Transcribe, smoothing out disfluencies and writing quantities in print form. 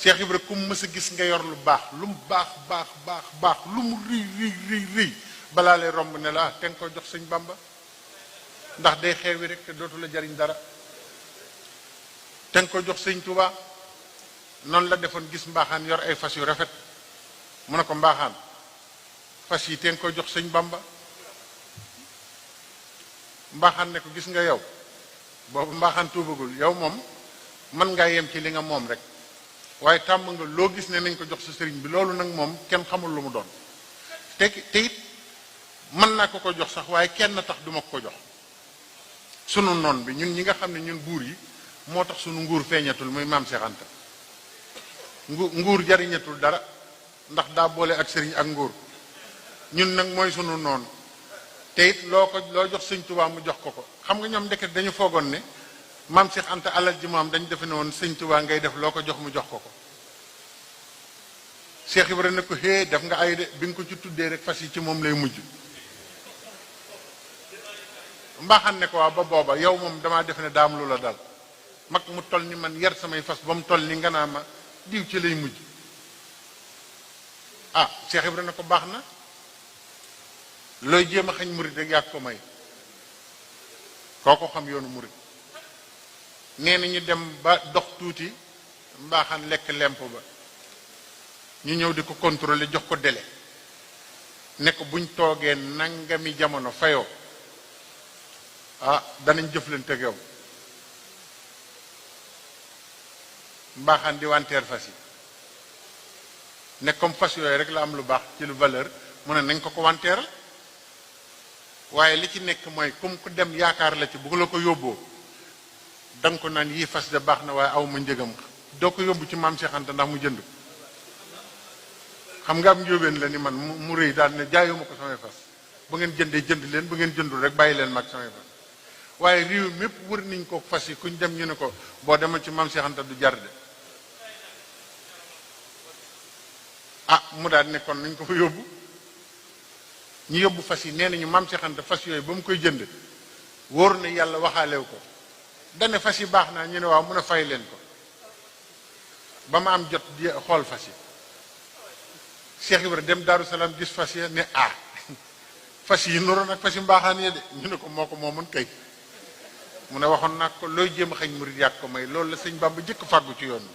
Cheikh Ibra ku mu mës a gis nga yor lu baax lu mu baax lu mu rëy balaa lay romb ne la te nga ko jox sëñ Bamba ndax day xeewi rek te dootu la jariñ dara te nga ko jox sëñ Touba noonu la defoon gis mbaaxaan yor ay fas yu rafet mu ne ko mbaaxaan fas yi te nga ko jox sëñ Bamba mbaaxaan ne ko gis nga yow boobu mbaaxaan tuubagul yow moom mën ngaa yem ci li nga moom rek waaye tàmm nga loo gis ne nañ ko jox sa sëriñ bi loolu nag moom kenn xamul lu mu doon te it mën naa ko jox sax waaye kenn tax duma ko jox sunu noon bi ñun ñi nga xam ne ñun buur yi moo tax sunu nguur feeñatul muy maam Seex Anta nguur jariñatul dara ndax daa boole ak sëriñ ak nguur ñun nag mooy sunu noon te it loo jox sëñ Tuubaa mu jox ko xam nga ñoom ndeket dañu foogoon ne maam Seex Anta alal ji moom dañu defe ne woon sëñ Tuubaa ngay def loo ko jox mu jox ko Cheikh Ibrahima ne ko hee def nga ay de bi nga ko ci tuddee rek fas yi ci moom lay mujj mbaaxaan ne ko waa ba booba yow moom damaa defe ne daam lu la dal mag mu toll ni man yar samay fas ba mu toll ni nga naa ma diw ci lay mujj ah Cheikh Ibrahima ne ko baax na looy jéem a xañ murit rek yàgg ko may kooko xam yoonu murit nee na ñu dem ba dox tuuti mbaaxaan lekk lemp ba ñu ñëw di ko contrôler jox ko délai ne ko buñ toogee nangami jamono fayoo ah danañ jëflante ak yow mbaaxaan di wanteer fas yi ne comme fas yooyu rek la am lu baax ci lu valeur mu ne nañ ko wanteeral waaye li ci nekk mooy comme ku dem yaakaar la ci bu la ko yóbboo danga ko naan yii fas de baax na waaye aw ma njëgam doo ko yóbbu ci maam Seex Anta ndax mu jënd xam nga am njóobeen la ni man mu rëy daal ne jaayuma ko samay fas bu ngeen jëndee jënd leen bu ngeen jëndul rek bàyyi leen mag samay fas waaye réew mépp wër nañ ko fas yi kuñ dem ñu ne ko boo demal ci maam Seex Anta du jar de ah mu daal ne kon nañ ko fa yóbbu ñu yóbbu fas yi nee nañu maam Seex Anta fas yooyu ba mu koy jënd wóor na yàlla waxaalew ko dane fas yi baax naa ñu ne waaw mun a fay leen ko ba ma am jot di xool fas yi Cheikh Ibra dem Daaru Salaam gis fas ya ne ah fas yi noroon ak fas yi mbaaxaan ya de ñu ne ko moo ko moomoon kay mu ne waxoon nag ko looy jéem a xañ murit yàgg ko may loolu la sëñ Bamba jëkk fàggu ci yoon bi